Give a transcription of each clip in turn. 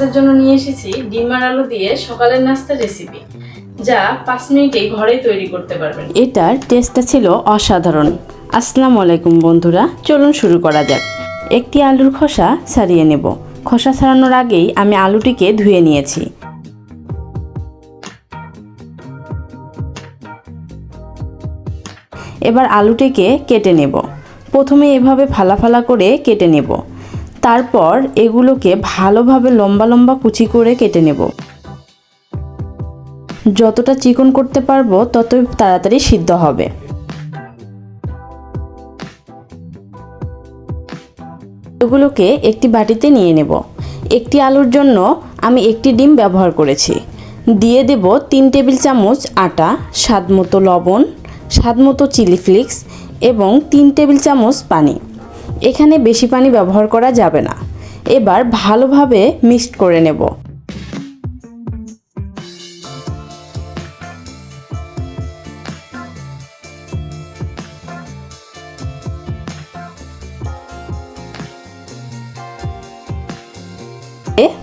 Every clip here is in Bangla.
এর জন্য নিয়ে এসেছি ডিম আর আলু দিয়ে সকালের নাস্তার রেসিপি, যা 5 মিনিটেই ঘরেই তৈরি করতে পারবেন। এটার টেস্টটা ছিল অসাধারণ। আসসালামু আলাইকুম বন্ধুরা, চলুন শুরু করা যাক। একটি আলুর খোসা ছাড়িয়ে নেব। খোসা ছাড়ানোর আগেই আমি আলুটিকে ধুয়ে নিয়েছি। এবার আলুটিকে কেটে নেব। প্রথমে এভাবে ফালা ফালা করে কেটে নেব। তারপর এগুলোকে ভালোভাবে লম্বা লম্বা কুচি করে কেটে নেব। যতটা চিকন করতে পারবো ততই তাড়াতাড়ি সিদ্ধ হবে। এগুলোকে একটি বাটিতে নিয়ে নেব। একটি আলুর জন্য আমি একটি ডিম ব্যবহার করেছি। দিয়ে দেব 3 টেবিল চামচ আটা, স্বাদমতো লবণ, স্বাদমতো চিলি ফ্লেক্স এবং 3 টেবিল চামচ পানি। এখানে বেশি পানি ব্যবহার করা যাবে না। এবার ভালোভাবে মিক্সড করে নেব।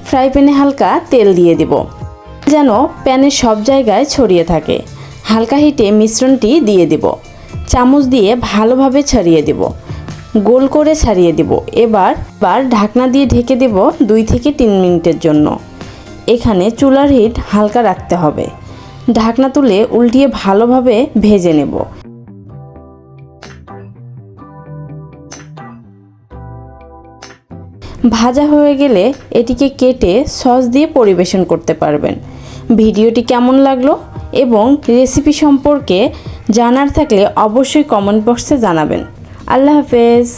ফ্রাই প্যানে হালকা তেল দিয়ে দেব, যেন প্যানের সব জায়গায় ছড়িয়ে থাকে। হালকা হিটে মিশ্রণটি দিয়ে দেব। চামচ দিয়ে ভালোভাবে ছড়িয়ে দেব, গোল করে ছড়িয়ে দেব। এবার ঢাকনা দিয়ে ঢেকে দেব 2 থেকে 3 মিনিটের জন্য। এখানে চুলার হিট হালকা রাখতে হবে। ঢাকনা তুলে উল্টিয়ে ভালোভাবে ভেজে নেব। ভাজা হয়ে গেলে এটিকে কেটে সস দিয়ে পরিবেশন করতে পারবেন। ভিডিওটি কেমন লাগলো এবং রেসিপি সম্পর্কে জানার থাকলে অবশ্যই কমেন্ট বক্সে জানাবেন। আল্লাহ হাফেজ।